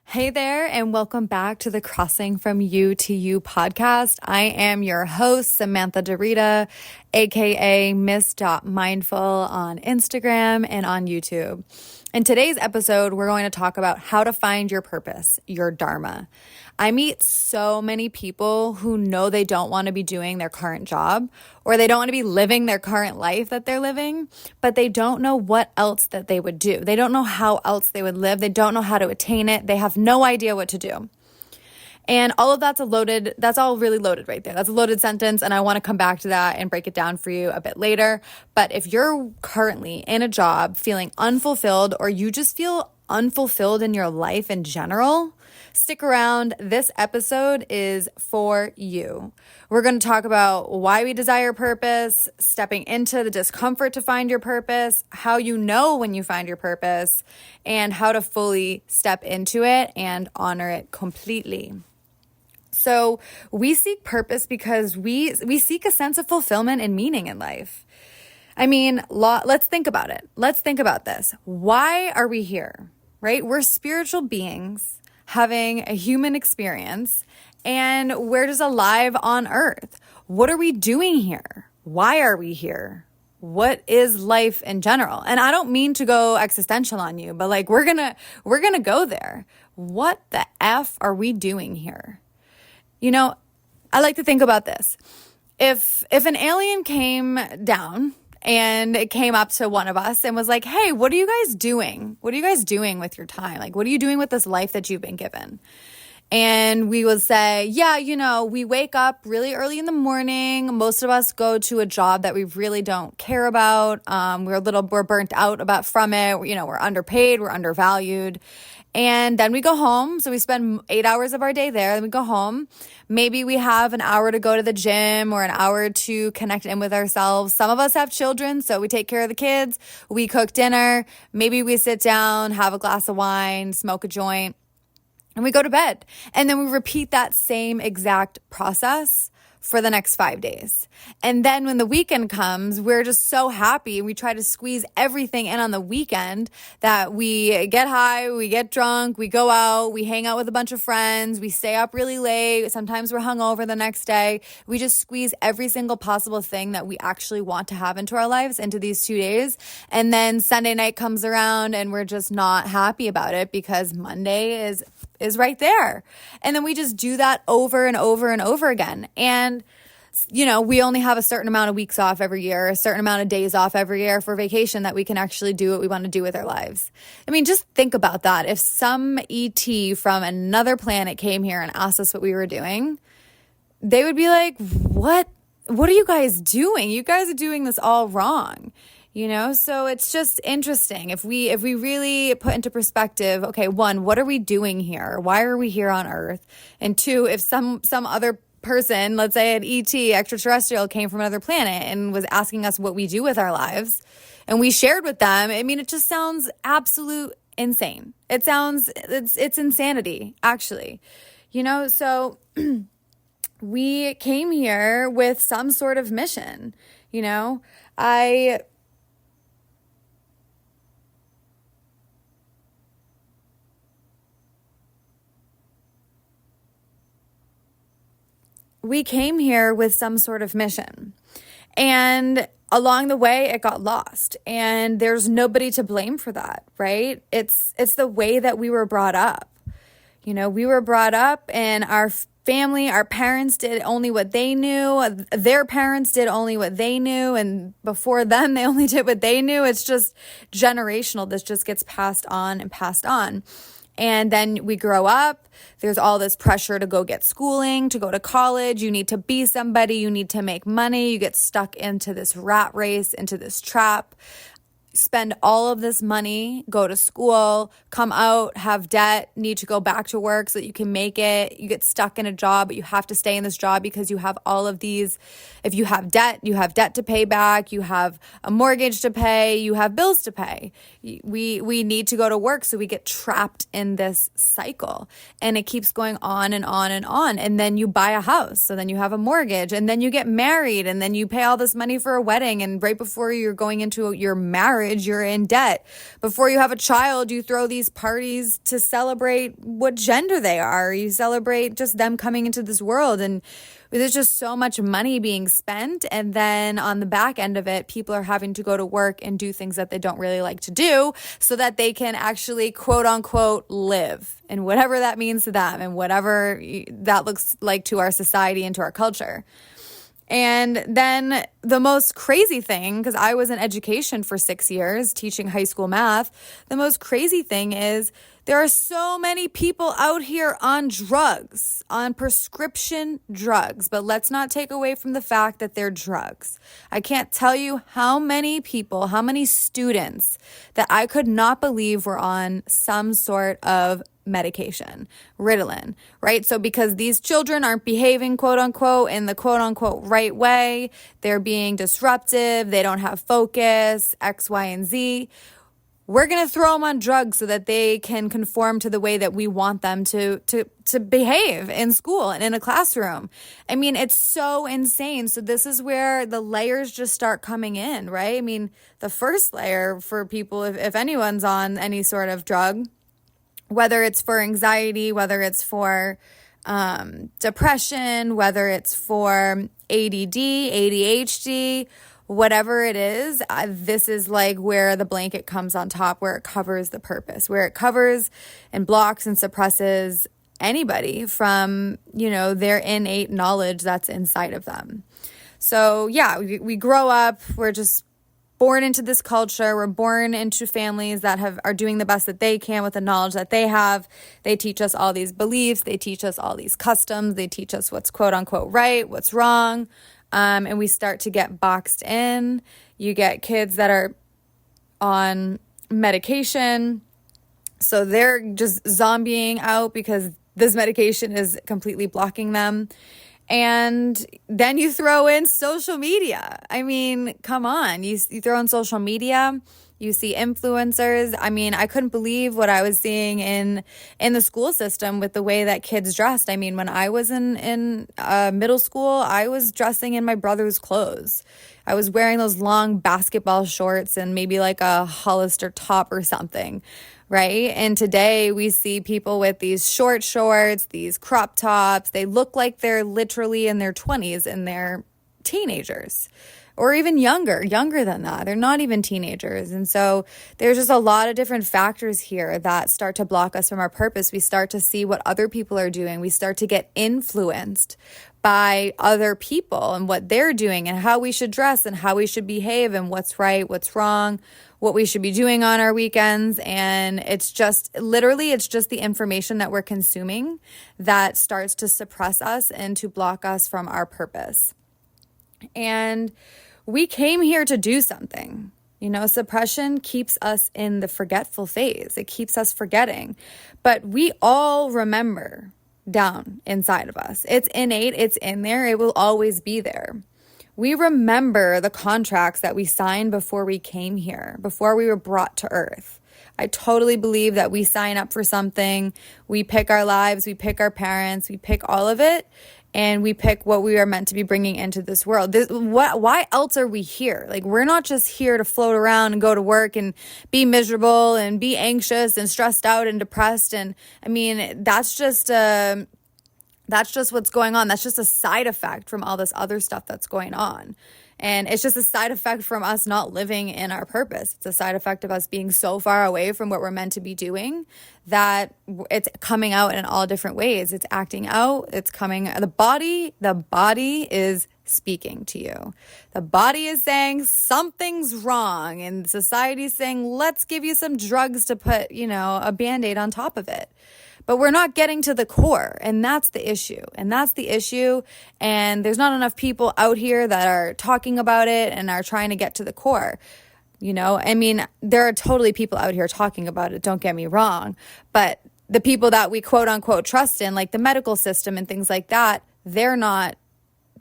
Hey there, and welcome back to the Crossing from You to You podcast. I am your host, Samantha Dorita, aka Miss.Mindful on Instagram and on YouTube. In today's episode, we're going to talk about how to find your purpose, your dharma. I meet so many people who know they don't want to be doing their current job or they don't want to be living their current life that they're living, but they don't know what else that they would do. They don't know how else they would live. They don't know how to attain it. They have no idea what to do. And all of that's all really loaded right there. That's a loaded sentence, and I want to come back to that and break it down for you a bit later. But if you're currently in a job feeling unfulfilled, or you just feel unfulfilled in your life in general, stick around. This episode is for you. We're going to talk about why we desire purpose, stepping into the discomfort to find your purpose, how you know when you find your purpose, and how to fully step into it and honor it completely. So we seek purpose because we seek a sense of fulfillment and meaning in life. I mean, let's think about it. Let's think about this. Why are we here, right? We're spiritual beings having a human experience, and we're just alive on earth. What are we doing here? Why are we here? What is life in general? And I don't mean to go existential on you, but like we're gonna go there. What the F are we doing here? You know, I like to think about this. If an alien came down and it came up to one of us and was like, hey, what are you guys doing? What are you guys doing with your time? Like, what are you doing with this life that you've been given? And we would say, yeah, we wake up really early in the morning. Most of us go to a job that we really don't care about. We're burnt out from it. We're underpaid, we're undervalued. And then we go home. So we spend 8 hours of our day there. Then we go home. Maybe we have an hour to go to the gym or an hour to connect in with ourselves. Some of us have children, so we take care of the kids. We cook dinner. Maybe we sit down, have a glass of wine, smoke a joint, and we go to bed. And then we repeat that same exact process for the next 5 days. And then when the weekend comes, we're just so happy. We try to squeeze everything in on the weekend that we get high, we get drunk, we go out, we hang out with a bunch of friends, we stay up really late. Sometimes we're hungover the next day. We just squeeze every single possible thing that we actually want to have into our lives into these 2 days. And then Sunday night comes around and we're just not happy about it because Monday is right there. And then we just do that over and over and over again. And, we only have a certain amount of weeks off every year, a certain amount of days off every year for vacation that we can actually do what we want to do with our lives. I mean, just think about that. If some ET from another planet came here and asked us what we were doing, they would be like, what are you guys doing? You guys are doing this all wrong. So it's just interesting. If we really put into perspective, okay, one, what are we doing here? Why are we here on Earth? And two, if some other person, let's say an ET, extraterrestrial, came from another planet and was asking us what we do with our lives, and we shared with them, I mean, it just sounds absolute insane. It's insanity, actually. So we came here with some sort of mission, We came here with some sort of mission, and along the way it got lost, and there's nobody to blame for that, right? It's the way that we were brought up. We were brought up, and our family, our parents did only what they knew. Their parents did only what they knew, and before them they only did what they knew. It's just generational. This just gets passed on and passed on. And then we grow up, there's all this pressure to go get schooling, to go to college. You need to be somebody, you need to make money. You get stuck into this rat race, into this trap. Spend all of this money, go to school, come out, have debt, need to go back to work so that you can make it. You get stuck in a job, but you have to stay in this job because you have all of these. If you have debt to pay back, you have a mortgage to pay, you have bills to pay. We need to go to work, so we get trapped in this cycle, and it keeps going on and on and on. And then you buy a house, so then you have a mortgage, and then you get married, and then you pay all this money for a wedding, and right before you're going into your marriage, marriage, you're in debt. Before you have a child, you throw these parties to celebrate what gender they are. You celebrate just them coming into this world, and there's just so much money being spent. And then on the back end of it, people are having to go to work and do things that they don't really like to do so that they can actually, quote unquote, live, and whatever that means to them and whatever that looks like to our society and to our culture. And then the most crazy thing, because I was in education for 6 years teaching high school math, the most crazy thing is there are so many people out here on drugs, on prescription drugs, but let's not take away from the fact that they're drugs. I can't tell you how many people, how many students that I could not believe were on some sort of medication, Ritalin, right? So because these children aren't behaving, quote unquote, in the quote unquote right way, they're being disruptive, they don't have focus, X, Y, and Z. We're going to throw them on drugs so that they can conform to the way that we want them to behave in school and in a classroom. I mean, it's so insane. So this is where the layers just start coming in, right? I mean, the first layer for people, if anyone's on any sort of drug, whether it's for anxiety, whether it's for depression, whether it's for ADD, ADHD, whatever it is, this is like where the blanket comes on top, where it covers the purpose, where it covers and blocks and suppresses anybody from, their innate knowledge that's inside of them. So yeah, we grow up, we're just born into this culture. We're born into families that are doing the best that they can with the knowledge that they have. They teach us all these beliefs. They teach us all these customs. They teach us what's quote unquote right, what's wrong. And we start to get boxed in. You get kids that are on medication. So they're just zombieing out because this medication is completely blocking them. And then you throw in social media. I mean, come on. You throw in social media, you see influencers. I mean, I couldn't believe what I was seeing in the school system with the way that kids dressed. I mean, when I was in middle school, I was dressing in my brother's clothes. I was wearing those long basketball shorts and maybe like a Hollister top or something, right? And today we see people with these short shorts, these crop tops. They look like they're literally in their 20s and they're teenagers, or even younger than that. They're not even teenagers. And so there's just a lot of different factors here that start to block us from our purpose. We start to see what other people are doing. We start to get influenced by other people and what they're doing and how we should dress and how we should behave and what's right, what's wrong, what we should be doing on our weekends. And it's just the information that we're consuming that starts to suppress us and to block us from our purpose. And we came here to do something. Suppression keeps us in the forgetful phase. It keeps us forgetting. But we all remember down inside of us. It's innate. It's in there. It will always be there. We remember the contracts that we signed before we came here, before we were brought to earth. I totally believe that we sign up for something. We pick our lives. We pick our parents. We pick all of it. And we pick what we are meant to be bringing into this world. Why else are we here? Like, we're not just here to float around and go to work and be miserable and be anxious and stressed out and depressed. And I mean, that's just what's going on. That's just a side effect from all this other stuff that's going on. And it's just a side effect from us not living in our purpose. It's a side effect of us being so far away from what we're meant to be doing that it's coming out in all different ways. It's acting out. It's coming. The body is speaking to you. The body is saying something's wrong, and society's saying, let's give you some drugs to put, a Band-Aid on top of it. But we're not getting to the core, and that's the issue. And there's not enough people out here that are talking about it and are trying to get to the core. I mean, there are totally people out here talking about it, don't get me wrong. But the people that we quote unquote trust in, like the medical system and things like that, they're not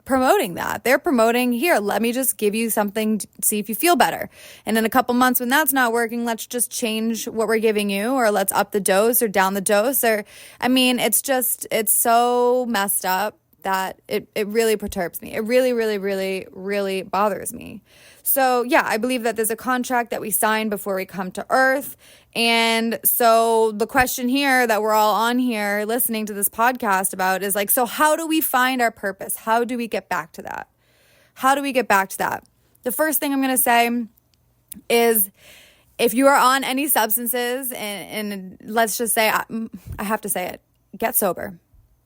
promoting that. They're promoting, here, let me just give you something to see if you feel better. And in a couple months when that's not working, let's just change what we're giving you, or let's up the dose or down the dose. It's so messed up that it really perturbs me. It really, really, really, really bothers me. So yeah, I believe that there's a contract that we sign before we come to earth. And so the question here that we're all on here listening to this podcast about is like, so how do we find our purpose? How do we get back to that? How do we get back to that? The first thing I'm going to say is, if you are on any substances, and let's just say, I have to say it, get sober.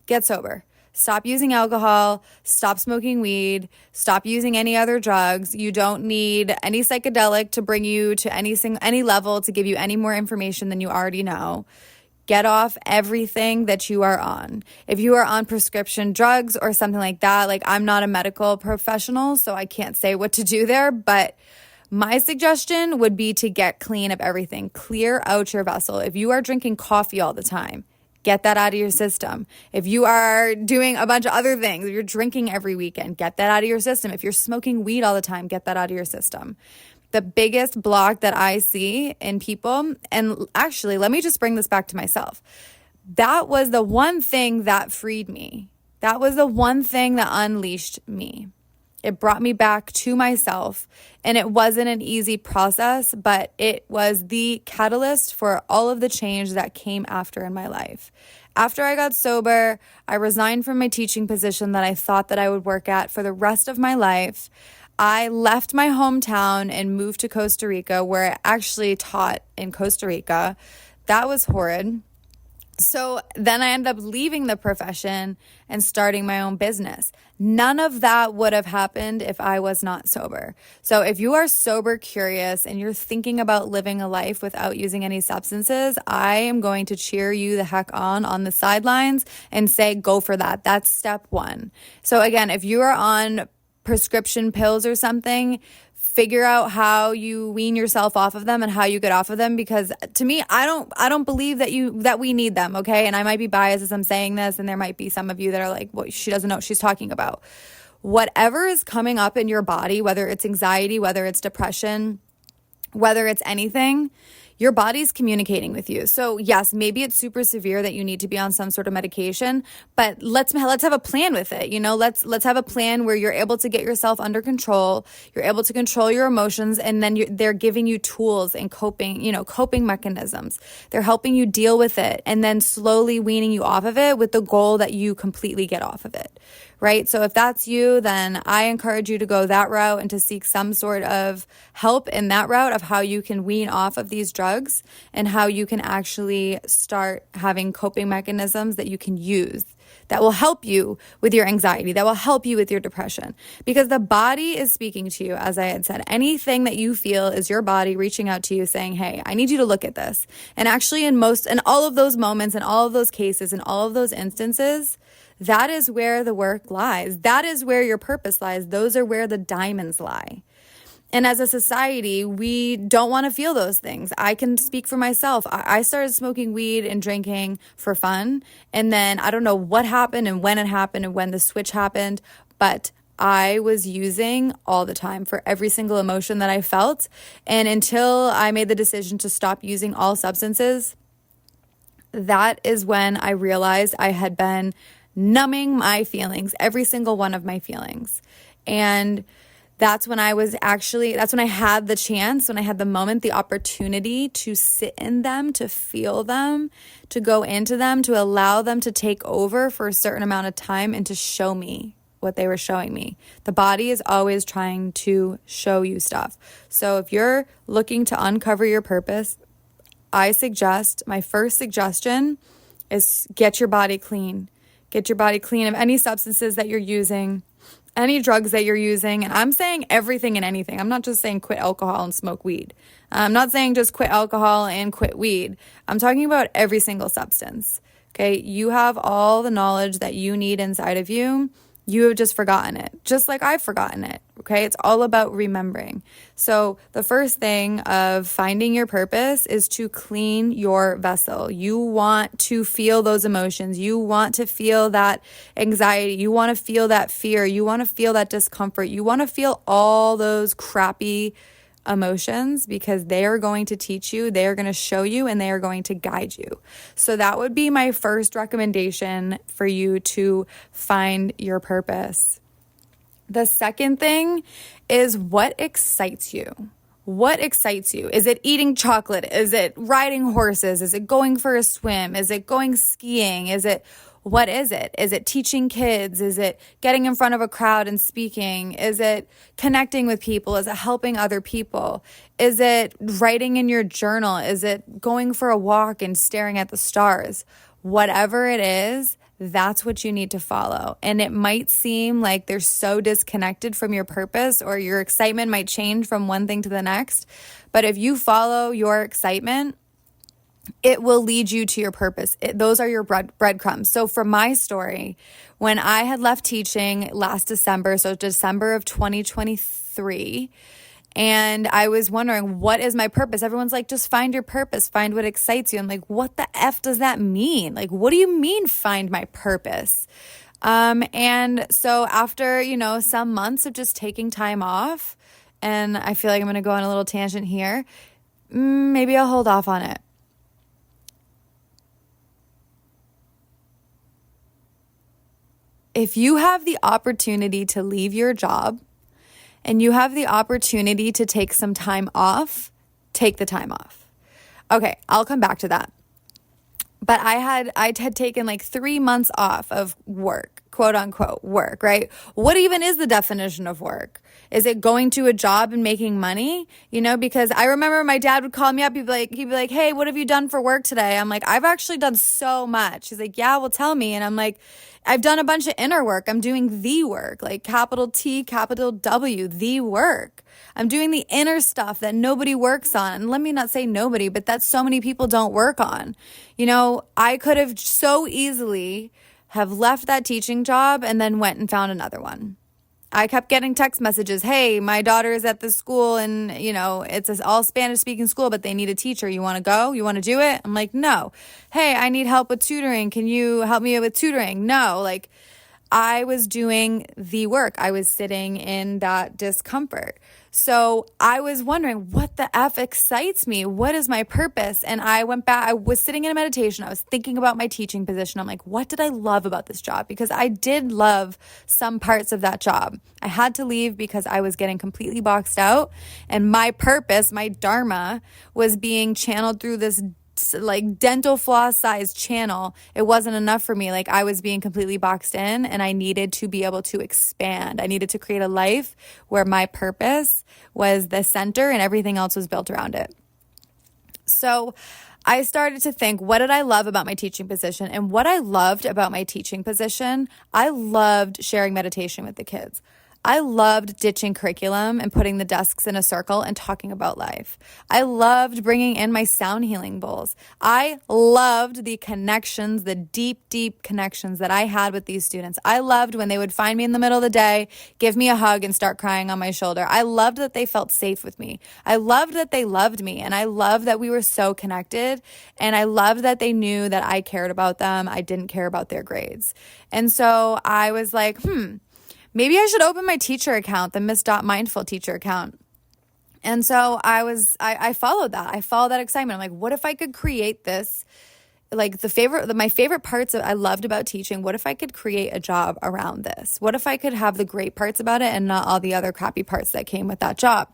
Get sober. Stop using alcohol. Stop smoking weed. Stop using any other drugs. You don't need any psychedelic to bring you to any level to give you any more information than you already know. Get off everything that you are on. If you are on prescription drugs or something like that, like, I'm not a medical professional, so I can't say what to do there, but my suggestion would be to get clean of everything. Clear out your vessel. If you are drinking coffee all the time, get that out of your system. If you are doing a bunch of other things, if you're drinking every weekend, get that out of your system. If you're smoking weed all the time, get that out of your system. The biggest block that I see in people, and actually, let me just bring this back to myself. That was the one thing that freed me. That was the one thing that unleashed me. It brought me back to myself, and it wasn't an easy process, but it was the catalyst for all of the change that came after in my life. After I got sober, I resigned from my teaching position that I thought that I would work at for the rest of my life. I left my hometown and moved to Costa Rica, where I actually taught in Costa Rica. That was horrid. So then I ended up leaving the profession and starting my own business. None of that would have happened if I was not sober. So if you are sober curious and you're thinking about living a life without using any substances, I am going to cheer you the heck on the sidelines and say, go for that. That's step one. So again, if you are on prescription pills or something, figure out how you wean yourself off of them and how you get off of them, because to me, I don't believe that we need them, okay? And I might be biased as I'm saying this, and there might be some of you that are like, well, she doesn't know what she's talking about. Whatever is coming up in your body, whether it's anxiety, whether it's depression, whether it's anything, your body's communicating with you. So yes, maybe it's super severe that you need to be on some sort of medication, but let's have a plan with it. You know, let's have a plan where you're able to get yourself under control. You're able to control your emotions, and then they're giving you tools and coping mechanisms. They're helping you deal with it, and then slowly weaning you off of it with the goal that you completely get off of it. Right? So if that's you, then I encourage you to go that route and to seek some sort of help in that route of how you can wean off of these drugs and how you can actually start having coping mechanisms that you can use that will help you with your anxiety, that will help you with your depression. Because the body is speaking to you, as I had said. Anything that you feel is your body reaching out to you saying, hey, I need you to look at this. And actually in all of those moments, in all of those cases, in all of those instances, that is where the work lies. That is where your purpose lies. Those are where the diamonds lie. And as a society, we don't want to feel those things. I can speak for myself. I started smoking weed and drinking for fun. And then I don't know what happened and when it happened and when the switch happened, but I was using all the time for every single emotion that I felt. And until I made the decision to stop using all substances, that is when I realized I had been numbing my feelings, every single one of my feelings. And that's when I had the chance, when I had the moment, the opportunity to sit in them, to feel them, to go into them, to allow them to take over for a certain amount of time and to show me what they were showing me. The body is always trying to show you stuff. So if you're looking to uncover your purpose, my first suggestion is get your body clean. Get your body clean of any substances that you're using, any drugs that you're using. And I'm saying everything and anything. I'm not just saying quit alcohol and smoke weed. I'm not saying just quit alcohol and quit weed. I'm talking about every single substance. Okay, you have all the knowledge that you need inside of you. You have just forgotten it, just like I've forgotten it. Okay, it's all about remembering. So the first thing of finding your purpose is to clean your vessel. You want to feel those emotions. You want to feel that anxiety. You want to feel that fear. You want to feel that discomfort. You want to feel all those crappy emotions because they are going to teach you, they are going to show you, and they are going to guide you. So that would be my first recommendation for you to find your purpose. The second thing is what excites you. What excites you? Is it eating chocolate? Is it riding horses? Is it going for a swim? Is it going skiing? What is it? Is it teaching kids? Is it getting in front of a crowd and speaking? Is it connecting with people? Is it helping other people? Is it writing in your journal? Is it going for a walk and staring at the stars? Whatever it is, that's what you need to follow. And it might seem like they're so disconnected from your purpose, or your excitement might change from one thing to the next. But if you follow your excitement, it will lead you to your purpose. Those are your breadcrumbs. So for my story, when I had left teaching last December, so December of 2023, and I was wondering, what is my purpose? Everyone's like, just find your purpose, find what excites you. I'm like, what the F does that mean? Like, what do you mean find my purpose? And so after, some months of just taking time off, and I feel like I'm going to go on a little tangent here, maybe I'll hold off on it. If you have the opportunity to leave your job and you have the opportunity to take some time off, take the time off. Okay, I'll come back to that. But I had taken like 3 months off of work, quote unquote work, right? What even is the definition of work? Is it going to a job and making money? Because I remember my dad would call me up. He'd be like, hey, what have you done for work today? I'm like, I've actually done so much. He's like, yeah, well, tell me. And I'm like, I've done a bunch of inner work. I'm doing the work, like capital T, capital W, the work. I'm doing the inner stuff that nobody works on. And let me not say nobody, but that so many people don't work on. I could have so easily have left that teaching job and then went and found another one. I kept getting text messages. Hey, my daughter is at this school and, it's an all Spanish speaking school, but they need a teacher. You want to go? You want to do it? I'm like, no. Hey, I need help with tutoring. Can you help me with tutoring? No. I was doing the work. I was sitting in that discomfort. So I was wondering, what the F excites me? What is my purpose? And I went back, I was sitting in a meditation. I was thinking about my teaching position. I'm like, what did I love about this job? Because I did love some parts of that job. I had to leave because I was getting completely boxed out. And my purpose, my dharma, was being channeled through this dental floss sized channel. It wasn't enough for me. I was being completely boxed in, and I needed to be able to expand. I needed to create a life where my purpose was the center and everything else was built around it. So I started to think, what did I love about my teaching position? And what I loved about my teaching position, I loved sharing meditation with the kids. I loved ditching curriculum and putting the desks in a circle and talking about life. I loved bringing in my sound healing bowls. I loved the connections, the deep, deep connections that I had with these students. I loved when they would find me in the middle of the day, give me a hug and start crying on my shoulder. I loved that they felt safe with me. I loved that they loved me, and I loved that we were so connected, and I loved that they knew that I cared about them. I didn't care about their grades. And so I was like, maybe I should open my teacher account, the Miss.Mindful teacher account. And so I followed that. I followed that excitement. I'm like, what if I could create this? My favorite parts I loved about teaching, what if I could create a job around this? What if I could have the great parts about it and not all the other crappy parts that came with that job?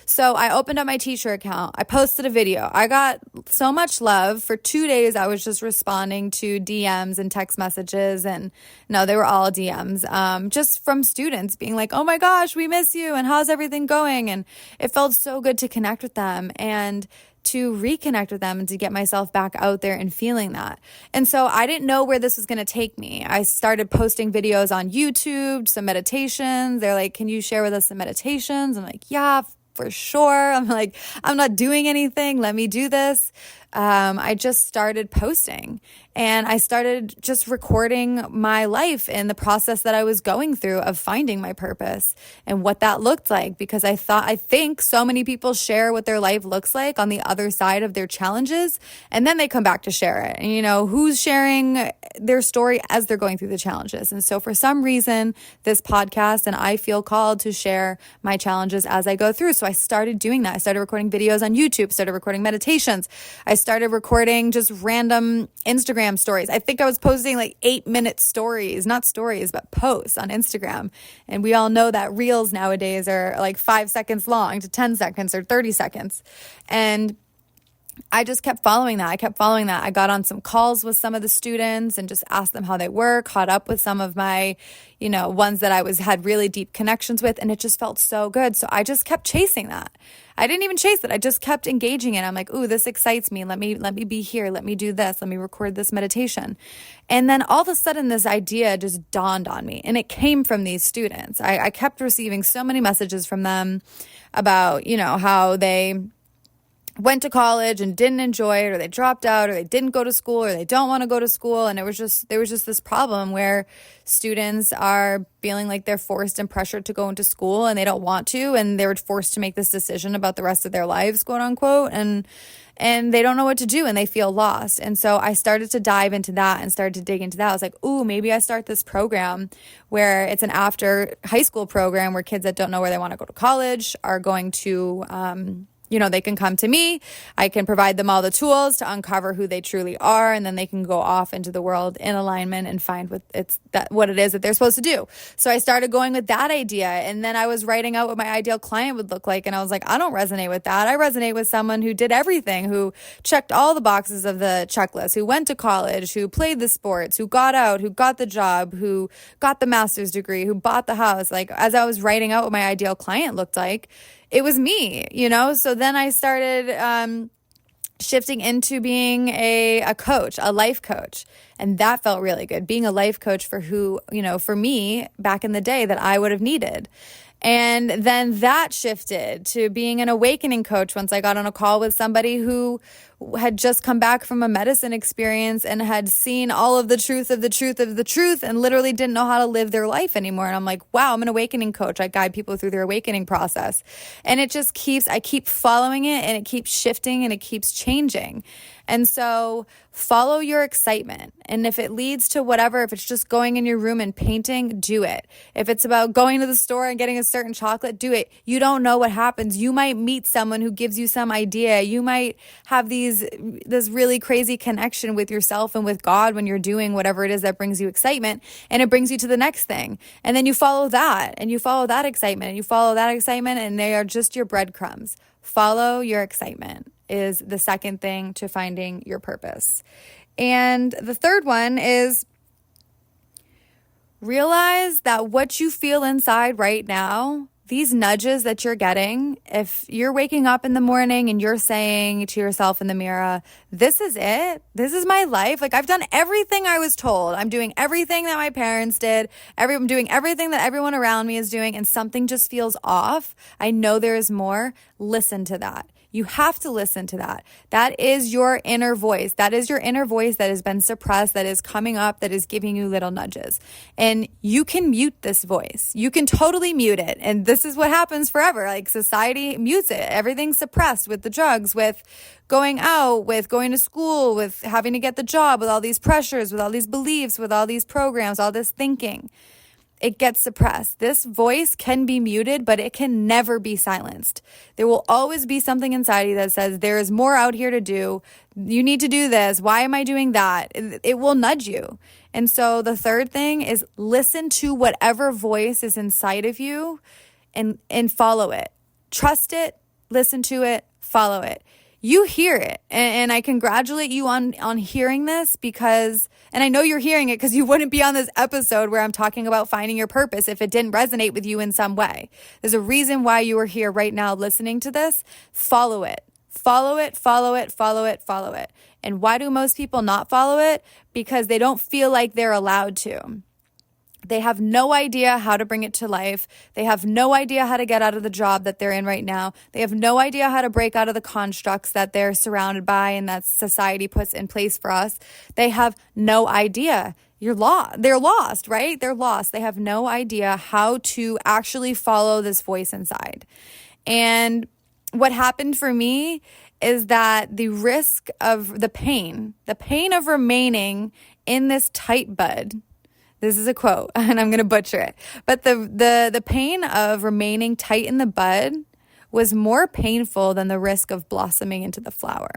So I opened up my teacher account. I posted a video. I got so much love. For 2 days, I was just responding to DMs and text messages. And no, they were all DMs, just from students being like, oh my gosh, we miss you. And how's everything going? And it felt so good to connect with them and to reconnect with them and to get myself back out there and feeling that. And so I didn't know where this was going to take me. I started posting videos on YouTube, some meditations. They're like, can you share with us some meditations? I'm like, yeah, for sure. I'm like, I'm not doing anything. Let me do this. I just started posting, and I started just recording my life and the process that I was going through of finding my purpose and what that looked like, because I think so many people share what their life looks like on the other side of their challenges, and then they come back to share it. And who's sharing their story as they're going through the challenges? And so for some reason, this podcast, and I feel called to share my challenges as I go through. So I started doing that. I started recording videos on YouTube, started recording meditations. I started recording just random Instagram stories. I think I was posting like 8-minute stories, not stories, but posts on Instagram. And we all know that reels nowadays are like 5 seconds long to 10 seconds or 30 seconds. And I just kept following that. I got on some calls with some of the students and just asked them how they were, caught up with some of my, ones that I had really deep connections with, and it just felt so good. So I just kept chasing that. I didn't even chase it. I just kept engaging it. I'm like, ooh, this excites me. Let me be here. Let me do this. Let me record this meditation. And then all of a sudden this idea just dawned on me, and it came from these students. I kept receiving so many messages from them about, how they went to college and didn't enjoy it, or they dropped out, or they didn't go to school, or they don't want to go to school. And there was just this problem where students are feeling like they're forced and pressured to go into school, and they don't want to, and they were forced to make this decision about the rest of their lives, quote unquote, and they don't know what to do, and they feel lost. And so I started to dive into that and started to dig into that. I was like, ooh, maybe I start this program where it's an after high school program where kids that don't know where they want to go to college are going to they can come to me. I can provide them all the tools to uncover who they truly are, and then they can go off into the world in alignment and find what it is that they're supposed to do. So I started going with that idea, and then I was writing out what my ideal client would look like, and I was like, I don't resonate with that. I resonate with someone who did everything, who checked all the boxes of the checklist, who went to college, who played the sports, who got out, who got the job, who got the master's degree, who bought the house. Like, as I was writing out what my ideal client looked like, it was me, So then I started shifting into being a coach, a life coach. And that felt really good, being a life coach for for me back in the day that I would have needed. And then that shifted to being an awakening coach once I got on a call with somebody who had just come back from a medicine experience and had seen all of the truth of the truth of the truth and literally didn't know how to live their life anymore. And I'm like, wow, I'm an awakening coach. I guide people through their awakening process. And it just I keep following it, and it keeps shifting, and it keeps changing. And so follow your excitement. And if it leads to whatever, if it's just going in your room and painting, do it. If it's about going to the store and getting a certain chocolate, do it. You don't know what happens. You might meet someone who gives you some idea. You might have this really crazy connection with yourself and with God when you're doing whatever it is that brings you excitement, and it brings you to the next thing. And then you follow that, and you follow that excitement, and you follow that excitement, and they are just your breadcrumbs. Follow your excitement is the second thing to finding your purpose. And the third one is realize that what you feel inside right now, these nudges that you're getting, if you're waking up in the morning and you're saying to yourself in the mirror, this is it, this is my life. Like, I've done everything I was told. I'm doing everything that my parents did. I'm doing everything that everyone around me is doing, and something just feels off. I know there is more. Listen to that. You have to listen to that. That is your inner voice. That is your inner voice that has been suppressed, that is coming up, that is giving you little nudges. And you can mute this voice. You can totally mute it. And this is what happens forever. Like, society mutes it. Everything's suppressed with the drugs, with going out, with going to school, with having to get the job, with all these pressures, with all these beliefs, with all these programs, all this thinking. It gets suppressed. This voice can be muted, but it can never be silenced. There will always be something inside you that says, there is more out here to do. You need to do this. Why am I doing that? It will nudge you. And so the third thing is listen to whatever voice is inside of you and follow it. Trust it, listen to it, follow it. You hear it. And I congratulate you on hearing this, because, and I know you're hearing it because you wouldn't be on this episode where I'm talking about finding your purpose if it didn't resonate with you in some way. There's a reason why you are here right now listening to this. Follow it. Follow it, follow it, follow it, follow it. And why do most people not follow it? Because they don't feel like they're allowed to. They have no idea how to bring it to life. They have no idea how to get out of the job that they're in right now. They have no idea how to break out of the constructs that they're surrounded by and that society puts in place for us. They have no idea. They're lost, right? They're lost. They have no idea how to actually follow this voice inside. And what happened for me is that the risk of the pain of remaining in this tight bud. This is a quote, and I'm going to butcher it. But the pain of remaining tight in the bud was more painful than the risk of blossoming into the flower.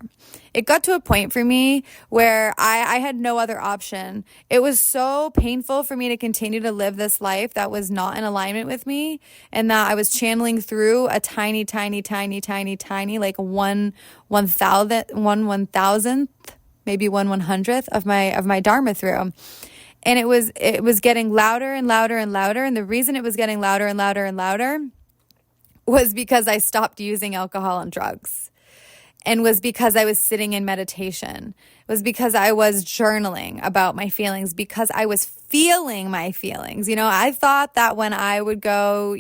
It got to a point for me where I had no other option. It was so painful for me to continue to live this life that was not in alignment with me, and that I was channeling through a tiny, like one thousandth, maybe 1/100th of my Dharma through. And it was getting louder and louder and louder. And the reason it was getting louder and louder and louder was because I stopped using alcohol and drugs, and was because I was sitting in meditation. It was because I was journaling about my feelings, because I was feeling my feelings. I thought that when I would go,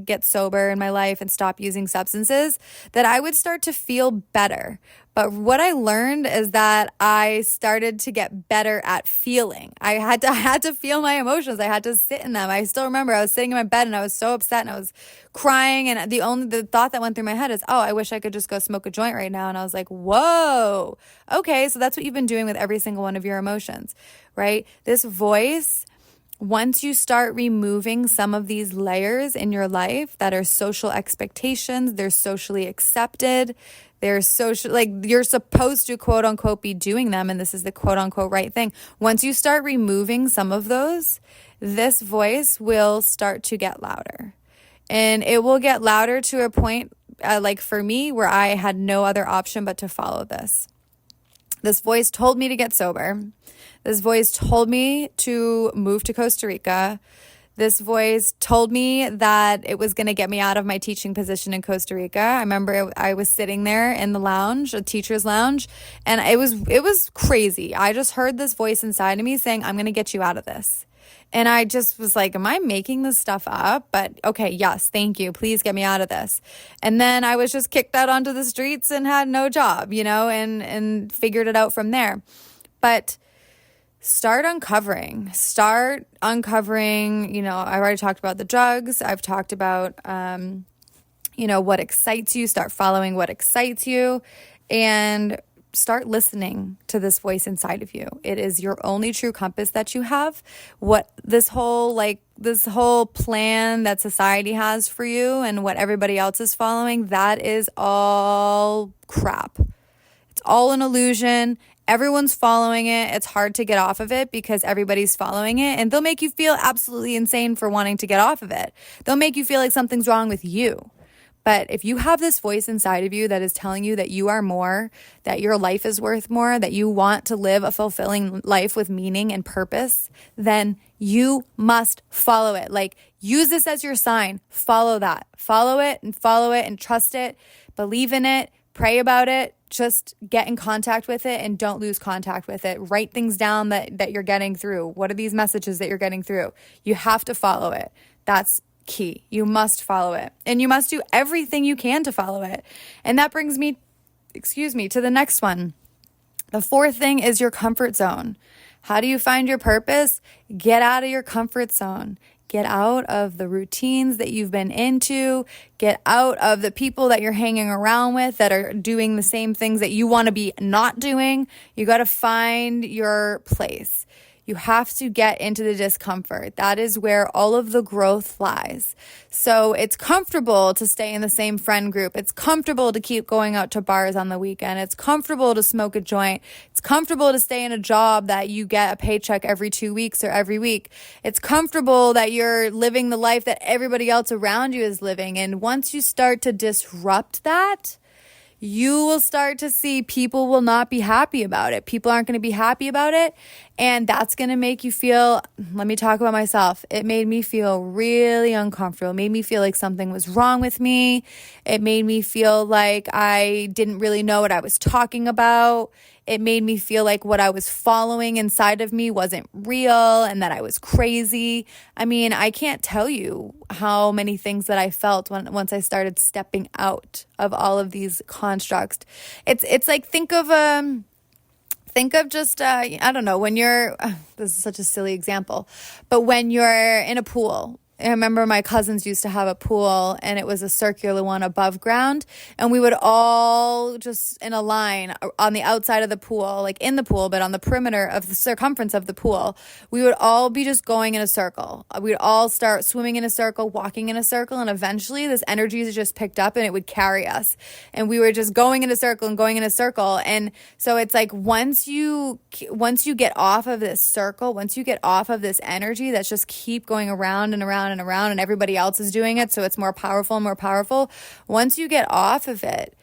get sober in my life and stop using substances, that I would start to feel better. But what I learned is that I started to get better at feeling. I had to feel my emotions. I had to sit in them. I still remember I was sitting in my bed and I was so upset and I was crying. And the thought that went through my head is, oh, I wish I could just go smoke a joint right now. And I was like, whoa, okay. So that's what you've been doing with every single one of your emotions, right? This voice, once you start removing some of these layers in your life that are social expectations, they're socially accepted, they're social, like you're supposed to quote unquote be doing them, and this is the quote unquote right thing. Once you start removing some of those, this voice will start to get louder. And it will get louder to a point, like for me, where I had no other option but to follow this. This voice told me to get sober. This voice told me to move to Costa Rica. This voice told me that it was going to get me out of my teaching position in Costa Rica. I remember I was sitting there in the lounge, a teacher's lounge, and it was crazy. I just heard this voice inside of me saying, I'm going to get you out of this. And I just was like, am I making this stuff up? But okay, yes, thank you. Please get me out of this. And then I was just kicked out onto the streets and had no job, and figured it out from there. But start uncovering, I've already talked about the drugs. I've talked about, what excites you. Start following what excites you, and start listening to this voice inside of you. It is your only true compass that you have. What this whole plan that society has for you and what everybody else is following, that is all crap. It's all an illusion. Everyone's following it. It's hard to get off of it because everybody's following it, and they'll make you feel absolutely insane for wanting to get off of it. They'll make you feel like something's wrong with you. But if you have this voice inside of you that is telling you that you are more, that your life is worth more, that you want to live a fulfilling life with meaning and purpose, then you must follow it. Like, use this as your sign. Follow that. Follow it and trust it. Believe in it. Pray about it. Just get in contact with it and don't lose contact with it. Write things down that you're getting through. What are these messages that you're getting through? You have to follow it. That's key. You must follow it, and you must do everything you can to follow it. And that brings me, to the next one. The fourth thing is your comfort zone. How do you find your purpose? Get out of your comfort zone. Get out of the routines that you've been into. Get out of the people that you're hanging around with that are doing the same things that you want to be not doing. You got to find your place. You have to get into the discomfort. That is where all of the growth lies. So it's comfortable to stay in the same friend group. It's comfortable to keep going out to bars on the weekend. It's comfortable to smoke a joint. It's comfortable to stay in a job that you get a paycheck every 2 weeks or every week. It's comfortable that you're living the life that everybody else around you is living. And once you start to disrupt that, you will start to see people will not be happy about it. People aren't going to be happy about it. And that's going to make you feel, let me talk about myself. It made me feel really uncomfortable. It made me feel like something was wrong with me. It made me feel like I didn't really know what I was talking about. it made me feel like what I was following inside of me wasn't real and that I was crazy. I mean, I can't tell you how many things that I felt once I started stepping out of all of these constructs. It's like think of just, I don't know, when this is such a silly example, but when you're in a pool. I remember my cousins used to have a pool, and it was a circular one above ground, and we would all just in a line on the outside of the pool, like in the pool, but on the perimeter of the circumference of the pool, we would all be just going in a circle. We'd all start swimming in a circle, walking in a circle, and eventually this energy just picked up and it would carry us. And we were just going in a circle and going in a circle. And so it's like once you get off of this circle, once you get off of this energy that's just keep going around and around and around, and everybody else is doing it, so it's more powerful and more powerful. Once you get off of it,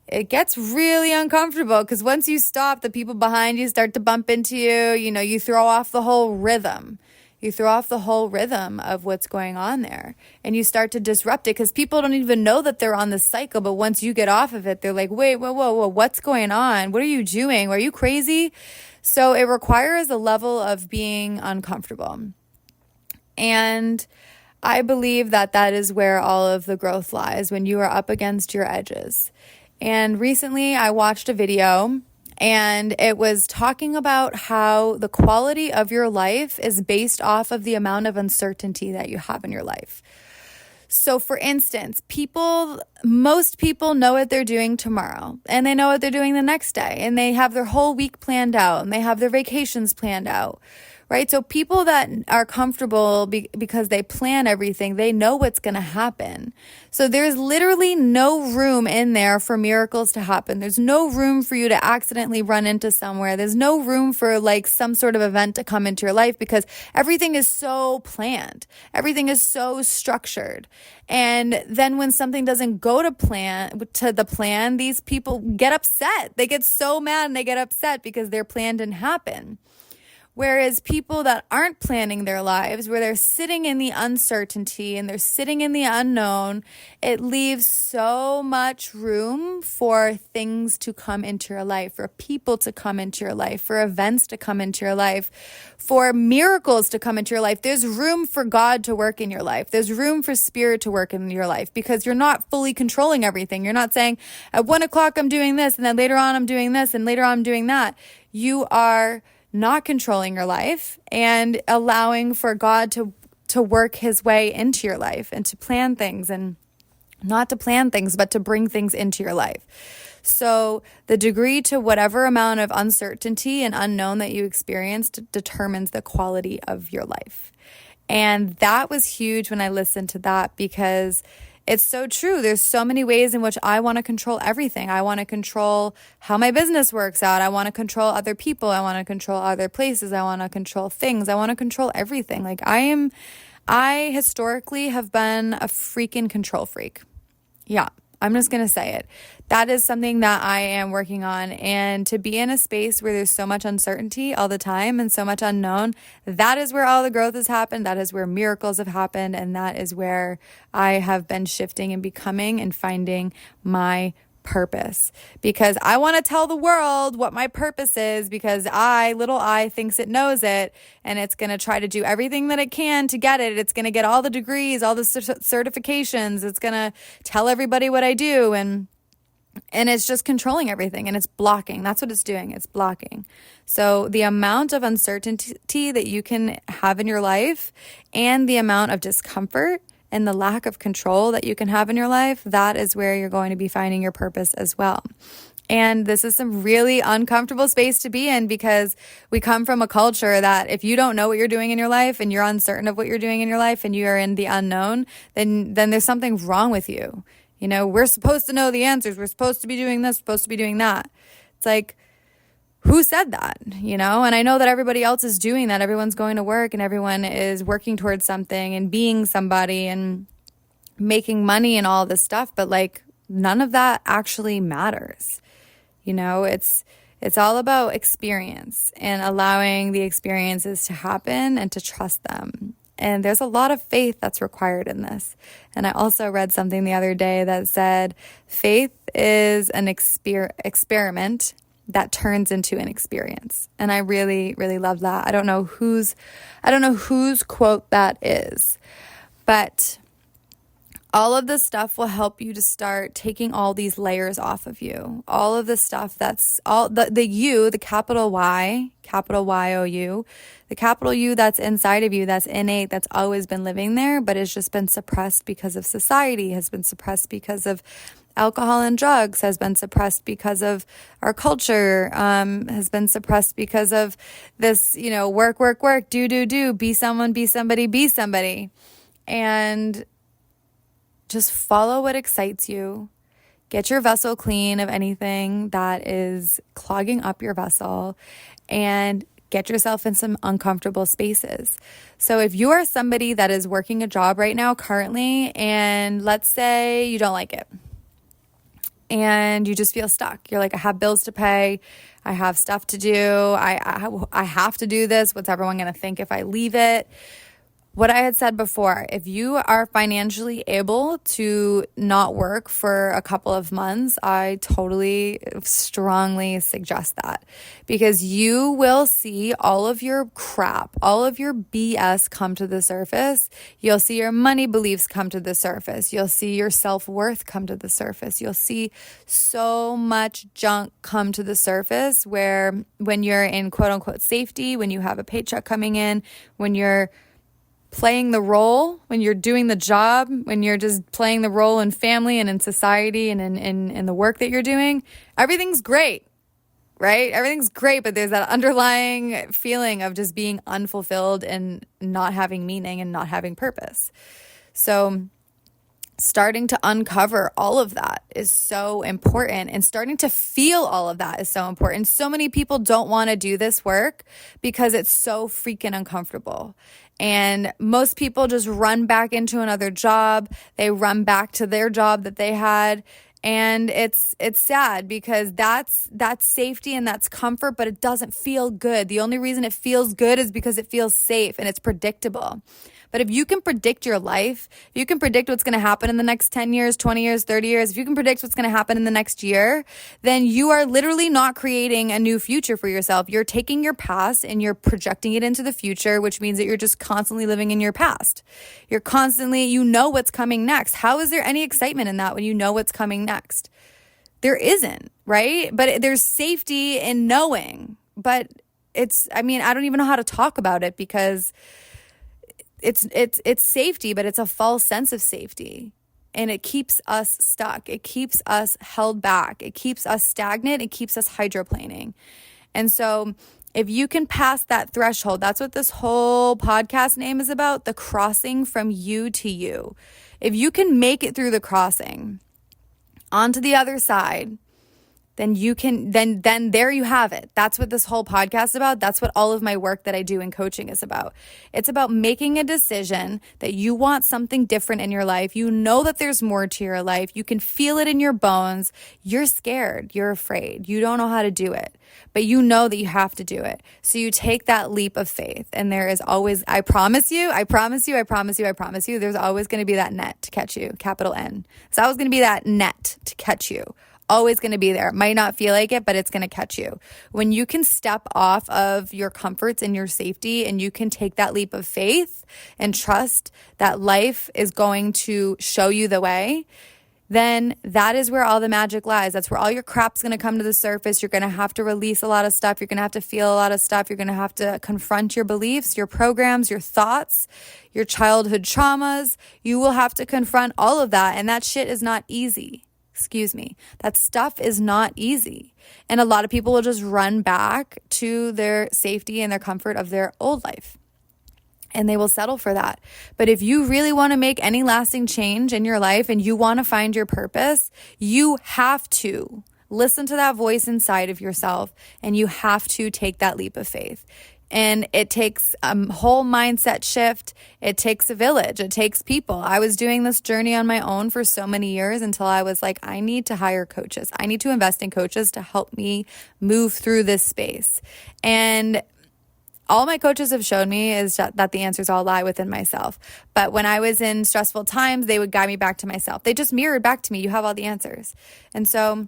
it gets really uncomfortable, because once you stop, the people behind you start to bump into you. You throw off the whole rhythm. You throw off the whole rhythm of what's going on there, and you start to disrupt it, because people don't even know that they're on this cycle. But once you get off of it, they're like, wait, whoa, what's going on? What are you doing? Are you crazy? So it requires a level of being uncomfortable. And I believe that is where all of the growth lies, when you are up against your edges. And recently I watched a video, and it was talking about how the quality of your life is based off of the amount of uncertainty that you have in your life. So for instance, most people know what they're doing tomorrow, and they know what they're doing the next day, and they have their whole week planned out, and they have their vacations planned out. Right? So people that are comfortable because they plan everything, they know what's going to happen. So there's literally no room in there for miracles to happen. There's no room for you to accidentally run into somewhere. There's no room for like some sort of event to come into your life, because everything is so planned. Everything is so structured. And then when something doesn't go to the plan, these people get upset. They get so mad and they get upset because their plan didn't happen. Whereas people that aren't planning their lives, where they're sitting in the uncertainty and they're sitting in the unknown, it leaves so much room for things to come into your life, for people to come into your life, for events to come into your life, for miracles to come into your life. There's room for God to work in your life. There's room for spirit to work in your life, because you're not fully controlling everything. You're not saying at 1:00 I'm doing this, and then later on I'm doing this, and later on I'm doing that. You are not controlling your life and allowing for God to work his way into your life, and to plan things, and not to plan things, but to bring things into your life. So the degree to whatever amount of uncertainty and unknown that you experienced determines the quality of your life. And that was huge when I listened to that, because it's so true. There's so many ways in which I want to control everything. I want to control how my business works out. I want to control other people. I want to control other places. I want to control things. I want to control everything. Like I historically have been a freaking control freak. Yeah, I'm just going to say it. That is something that I am working on. And to be in a space where there's so much uncertainty all the time and so much unknown, that is where all the growth has happened. That is where miracles have happened. And that is where I have been shifting and becoming and finding my purpose, because I want to tell the world what my purpose is, because little I thinks it knows it, and it's going to try to do everything that it can to get it. It's going to get all the degrees, all the certifications. It's going to tell everybody what I do. And it's just controlling everything, and it's blocking. That's what it's doing. It's blocking. So the amount of uncertainty that you can have in your life, and the amount of discomfort and the lack of control that you can have in your life, that is where you're going to be finding your purpose as well. And this is some really uncomfortable space to be in, because we come from a culture that if you don't know what you're doing in your life, and you're uncertain of what you're doing in your life, and you are in the unknown, then there's something wrong with you. We're supposed to know the answers. We're supposed to be doing this, supposed to be doing that. It's like, who said that? And I know that everybody else is doing that. Everyone's going to work, and everyone is working towards something and being somebody and making money and all this stuff. But like, none of that actually matters. It's all about experience, and allowing the experiences to happen and to trust them. And there's a lot of faith that's required in this. And I also read something the other day that said faith is an experiment that turns into an experience. And I really, really love that. I don't know whose quote that is, but all of this stuff will help you to start taking all these layers off of you. All of the stuff that's all the you, the capital Y, capital Y-O-U, the capital U that's inside of you, that's innate, that's always been living there, but it's just been suppressed because of society, has been suppressed because of alcohol and drugs, has been suppressed because of our culture, has been suppressed because of this, work, do, be someone, be somebody, be somebody. And just follow what excites you. Get your vessel clean of anything that is clogging up your vessel, and get yourself in some uncomfortable spaces. So if you are somebody that is working a job right now currently, and let's say you don't like it and you just feel stuck. You're like, I have bills to pay. I have stuff to do. I have to do this. What's everyone going to think if I leave it? What I had said before, if you are financially able to not work for a couple of months, I totally strongly suggest that, because you will see all of your crap, all of your BS come to the surface. You'll see your money beliefs come to the surface. You'll see your self-worth come to the surface. You'll see so much junk come to the surface, where when you're in quote unquote safety, when you have a paycheck coming in, when you're playing the role, when you're doing the job, when you're just playing the role in family and in society and in the work that you're doing, everything's great, right? Everything's great, but there's that underlying feeling of just being unfulfilled and not having meaning and not having purpose. So starting to uncover all of that is so important, and starting to feel all of that is so important. So many people don't want to do this work because it's so freaking uncomfortable. And most people just run back into another job. They run back to their job that they had. And it's sad, because that's safety and that's comfort, but it doesn't feel good. The only reason it feels good is because it feels safe and it's predictable. But if you can predict your life, if you can predict what's going to happen in the next 10 years, 20 years, 30 years, if you can predict what's going to happen in the next year, then you are literally not creating a new future for yourself. You're taking your past and you're projecting it into the future, which means that you're just constantly living in your past. You're constantly, you know what's coming next. How is there any excitement in that when you know what's coming next? There isn't, right? But there's safety in knowing. But I don't even know how to talk about it, because it's safety, but it's a false sense of safety, and it keeps us stuck. It keeps us held back. It keeps us stagnant. It keeps us hydroplaning. And so if you can pass that threshold, that's what this whole podcast name is about, the crossing from you to you. If you can make it through the crossing onto the other side, then you can, then there you have it. That's what this whole podcast is about. That's what all of my work that I do in coaching is about. It's about making a decision that you want something different in your life. You know that there's more to your life. You can feel it in your bones. You're scared. You're afraid. You don't know how to do it, but you know that you have to do it. So you take that leap of faith, and there is always, I promise you, there's always going to be that net to catch you, capital N. There's always going to be that net to catch you. Always going to be there. Might not feel like it, but it's going to catch you. When you can step off of your comforts and your safety, and you can take that leap of faith and trust that life is going to show you the way, then that is where all the magic lies. That's where all your crap's going to come to the surface. You're going to have to release a lot of stuff. You're going to have to feel a lot of stuff. You're going to have to confront your beliefs, your programs, your thoughts, your childhood traumas. You will have to confront all of that, and that shit is not easy. That stuff is not easy. And a lot of people will just run back to their safety and their comfort of their old life, and they will settle for that. But if you really want to make any lasting change in your life and you want to find your purpose, you have to listen to that voice inside of yourself, and you have to take that leap of faith. And it takes a whole mindset shift. It takes a village. It takes people. I was doing this journey on my own for so many years until I was like, I need to hire coaches. I need to invest in coaches to help me move through this space. And all my coaches have shown me is that the answers all lie within myself. But when I was in stressful times, they would guide me back to myself. They just mirrored back to me, you have all the answers. And so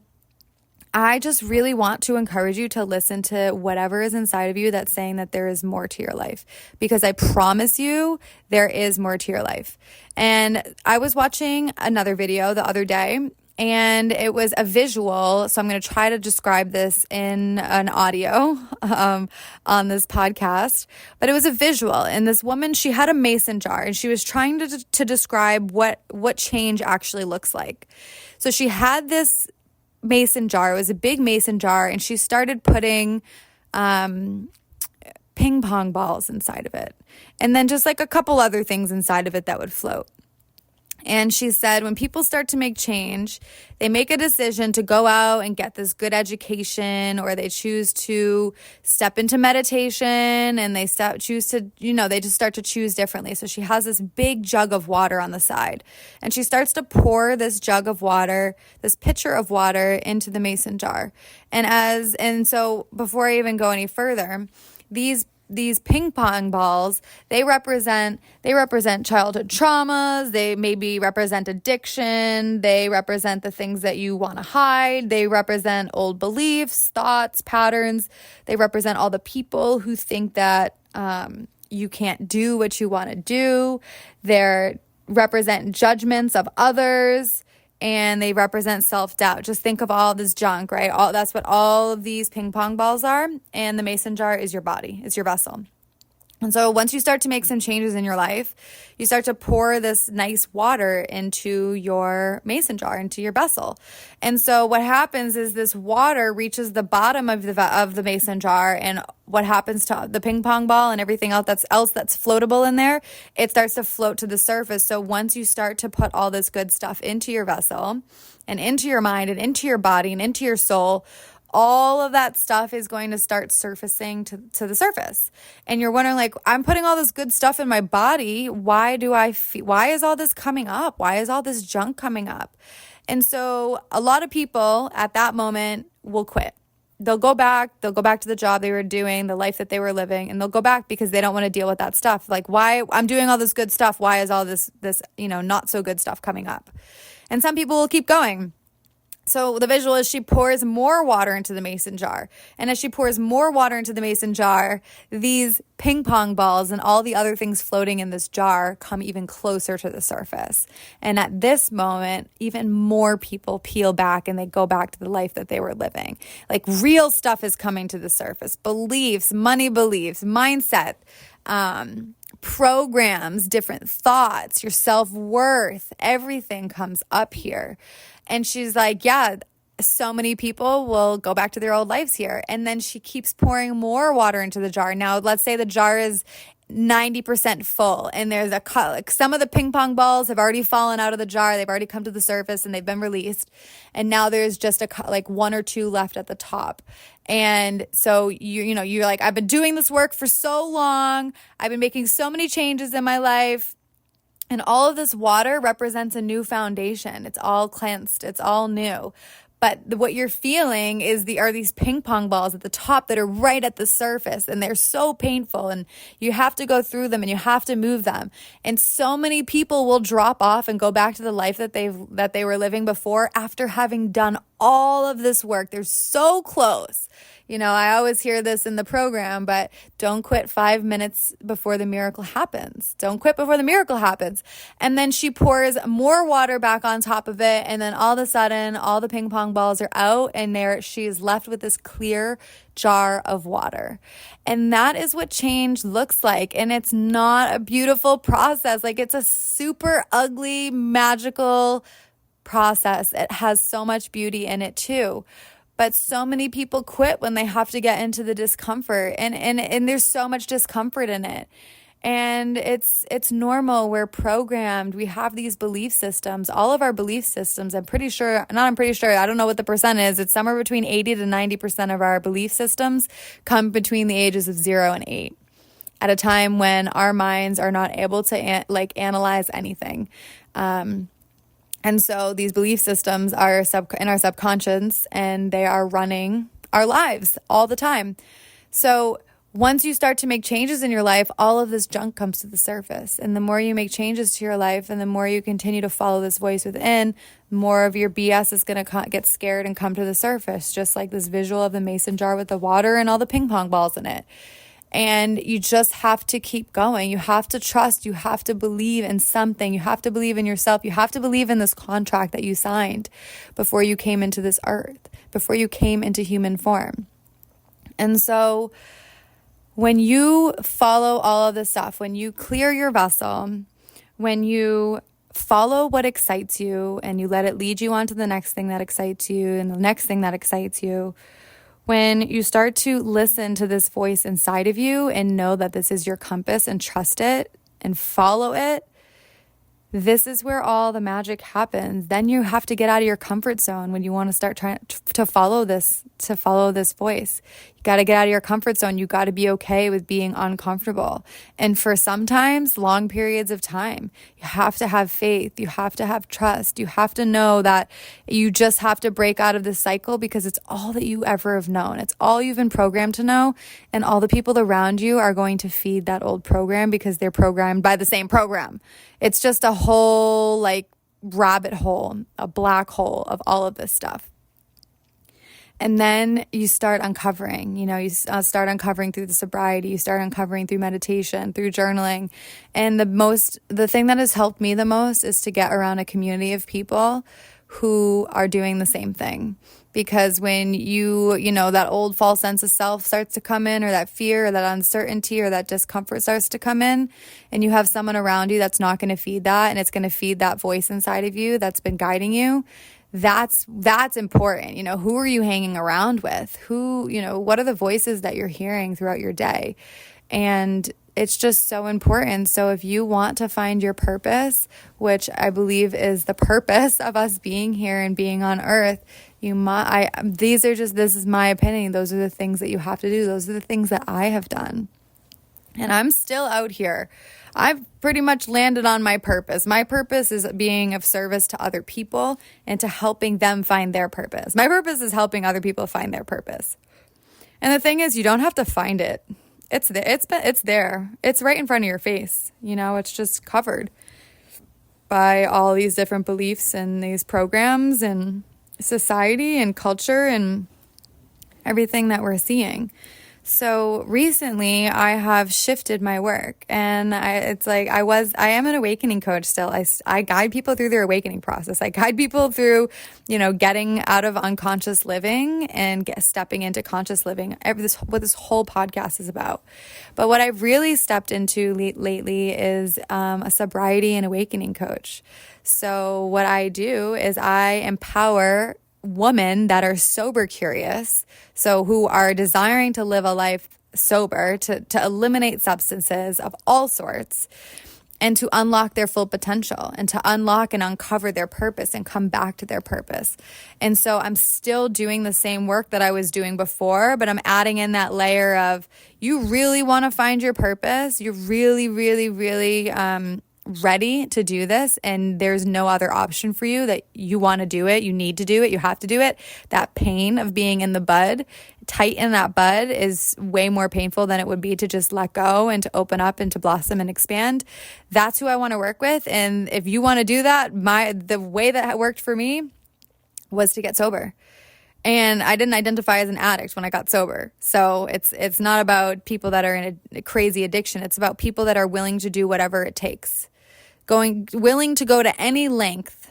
I just really want to encourage you to listen to whatever is inside of you that's saying that there is more to your life, because I promise you there is more to your life. And I was watching another video the other day, and it was a visual. So I'm going to try to describe this in an audio on this podcast, but it was a visual. And this woman, she had a mason jar, and she was trying to describe what change actually looks like. So she had this mason jar. It was a big mason jar, and she started putting ping pong balls inside of it, and then just like a couple other things inside of it that would float. And she said, when people start to make change, they make a decision to go out and get this good education, or they choose to step into meditation, and they choose to, they just start to choose differently. So she has this big jug of water on the side, and she starts to pour this jug of water, this pitcher of water, into the mason jar. And so before I even go any further, these ping pong balls, they represent childhood traumas. They maybe represent addiction. They represent the things that you want to hide. They represent old beliefs, thoughts, patterns. They represent all the people who think that you can't do what you want to do. They represent judgments of others. And they represent self-doubt. Just think of all this junk, right? That's what all of these ping pong balls are. And the mason jar is your body, it's your vessel. And so once you start to make some changes in your life, you start to pour this nice water into your mason jar, into your vessel. And so what happens is this water reaches the bottom of the mason jar, and what happens to the ping pong ball and everything else that's floatable in there, it starts to float to the surface. So once you start to put all this good stuff into your vessel and into your mind and into your body and into your soul, all of that stuff is going to start surfacing to the surface. And you're wondering, like, I'm putting all this good stuff in my body. Why is all this coming up? Why is all this junk coming up? And so a lot of people at that moment will quit. They'll go back to the job they were doing, the life that they were living, and they'll go back because they don't want to deal with that stuff. Like, why I'm doing all this good stuff. Why is all this not so good stuff coming up? And some people will keep going. So the visual is she pours more water into the mason jar. And as she pours more water into the mason jar, these ping pong balls and all the other things floating in this jar come even closer to the surface. And at this moment, even more people peel back and they go back to the life that they were living. Like, real stuff is coming to the surface. Beliefs, money beliefs, mindset, programs, different thoughts, your self-worth, everything comes up here. And she's like, yeah, so many people will go back to their old lives here. And then she keeps pouring more water into the jar. Now, let's say the jar is 90% full, and there's some of the ping pong balls have already fallen out of the jar. They've already come to the surface and they've been released. And now there's just one or two left at the top. And so you're like, I've been doing this work for so long. I've been making so many changes in my life. And all of this water represents a new foundation. It's all cleansed. It's all new. But what you're feeling are these ping pong balls at the top that are right at the surface, and they're so painful, and you have to go through them and you have to move them. And so many people will drop off and go back to the life that they were living before after having done all of this work. They're so close. I always hear this in the program, but don't quit 5 minutes before the miracle happens. Don't quit before the miracle happens. And then she pours more water back on top of it. And then all of a sudden, all the ping pong balls are out, and she is left with this clear jar of water. And that is what change looks like. And it's not a beautiful process. Like, it's a super ugly, magical process. It has so much beauty in it too. But so many people quit when they have to get into the discomfort, and there's so much discomfort in it. And it's normal. We're programmed. We have these belief systems. All of our belief systems, I don't know what the percent is. It's somewhere between 80 to 90% of our belief systems come between the ages of 0 and 8, at a time when our minds are not able to analyze anything. And so these belief systems are in our subconscious, and they are running our lives all the time. So once you start to make changes in your life, all of this junk comes to the surface. And the more you make changes to your life and the more you continue to follow this voice within, more of your BS is going to get scared and come to the surface, just like this visual of the mason jar with the water and all the ping pong balls in it. And you just have to keep going. You have to trust. You have to believe in something. You have to believe in yourself. You have to believe in this contract that you signed before you came into this earth, before you came into human form. And so when you follow all of this stuff, when you clear your vessel, when you follow what excites you and you let it lead you on to the next thing that excites you and the next thing that excites you, when you start to listen to this voice inside of you and know that this is your compass and trust it and follow it, this is where all the magic happens. Then you have to get out of your comfort zone when you want to start trying to follow this voice. You got to get out of your comfort zone. You got to be okay with being uncomfortable. And for sometimes long periods of time, you have to have faith. You have to have trust. You have to know that you just have to break out of this cycle because it's all that you ever have known. It's all you've been programmed to know. And all the people around you are going to feed that old program because they're programmed by the same program. It's just a whole rabbit hole, a black hole of all of this stuff. And then you start uncovering, you start uncovering through the sobriety, you start uncovering through meditation, through journaling. And the thing that has helped me the most is to get around a community of people who are doing the same thing. Because when that old false sense of self starts to come in, or that fear, or that uncertainty, or that discomfort starts to come in, and you have someone around you that's not going to feed that, and it's going to feed that voice inside of you that's been guiding you, that's important. Who are you hanging around with? What are the voices that you're hearing throughout your day? And it's just so important. So if you want to find your purpose, which I believe is the purpose of us being here and being on earth, this is my opinion. Those are the things that you have to do. Those are the things that I have done. And I'm still out here. I've pretty much landed on my purpose. My purpose is being of service to other people and to helping them find their purpose. My purpose is helping other people find their purpose. And the thing is, you don't have to find it. It's there. It's there. It's right in front of your face. It's just covered by all these different beliefs and these programs and society and culture and everything that we're seeing. So recently I have shifted my work, and I am an awakening coach still. I guide people through their awakening process. I guide people through, getting out of unconscious living and stepping into conscious living. What this whole podcast is about. But what I've really stepped into lately is a sobriety and awakening coach. So what I do is I empower women that are sober curious, so who are desiring to live a life sober, to eliminate substances of all sorts, and to unlock their full potential, and to unlock and uncover their purpose and come back to their purpose. And so I'm still doing the same work that I was doing before, but I'm adding in that layer of, you really want to find your purpose. You're really, really, really ready to do this, and there's no other option for you, that you want to do it, you need to do it, you have to do it. That pain of being in the bud, tight in that bud, is way more painful than it would be to just let go and to open up and to blossom and expand. That's who I want to work with. And if you want to do that, the way that worked for me was to get sober. And I didn't identify as an addict when I got sober. So it's not about people that are in a crazy addiction. It's about people that are willing to do whatever it takes. Willing to go to any length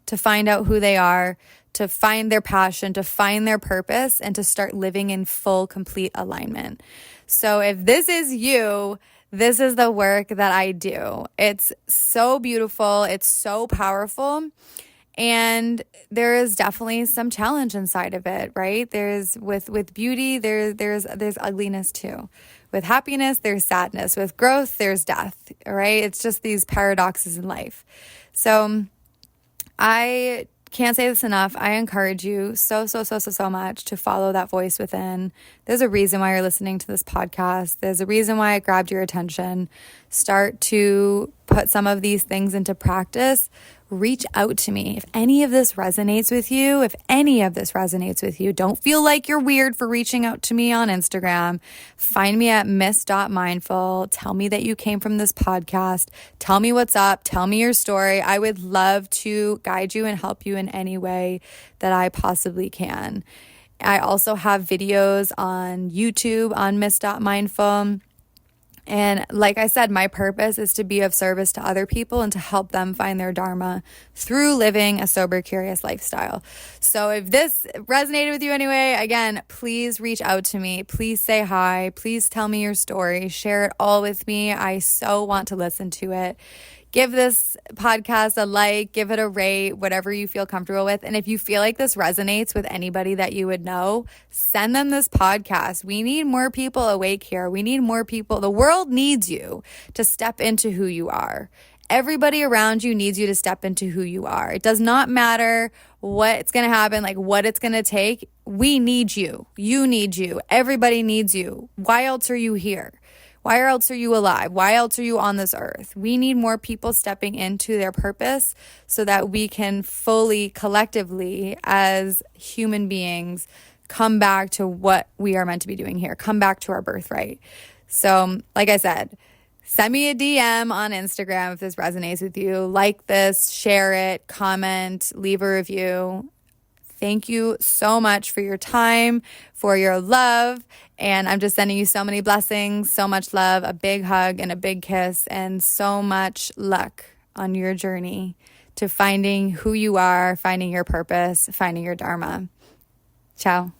to find out who they are, to find their passion, to find their purpose, and to start living in full, complete alignment. So if this is you, this is the work that I do. It's so beautiful. It's so powerful. And there is definitely some challenge inside of it, right? There's with beauty, there's ugliness too. With happiness, there's sadness. With growth, there's death, right? It's just these paradoxes in life. So I can't say this enough. I encourage you so much to follow that voice within. There's a reason why you're listening to this podcast. There's a reason why it grabbed your attention. Start to put some of these things into practice, reach out to me. If any of this resonates with you, don't feel like you're weird for reaching out to me on Instagram. Find me at miss.mindful. Tell me that you came from this podcast. Tell me what's up. Tell me your story. I would love to guide you and help you in any way that I possibly can. I also have videos on YouTube on miss.mindful. And like I said, my purpose is to be of service to other people and to help them find their dharma through living a sober, curious lifestyle. So if this resonated with you anyway, again, please reach out to me. Please say hi. Please tell me your story. Share it all with me. I so want to listen to it. Give this podcast a like, give it a rate, whatever you feel comfortable with. And if you feel like this resonates with anybody that you would know, send them this podcast. We need more people awake here. We need more people. The world needs you to step into who you are. Everybody around you needs you to step into who you are. It does not matter what's going to happen, like what it's going to take. We need you. You need you. Everybody needs you. Why else are you here? Why else are you alive? Why else are you on this earth? We need more people stepping into their purpose so that we can fully, collectively, as human beings, come back to what we are meant to be doing here. Come back to our birthright. So, like I said, send me a DM on Instagram if this resonates with you. Like this, share it, comment, leave a review. Thank you so much for your time, for your love. And I'm just sending you so many blessings, so much love, a big hug and a big kiss, and so much luck on your journey to finding who you are, finding your purpose, finding your dharma. Ciao.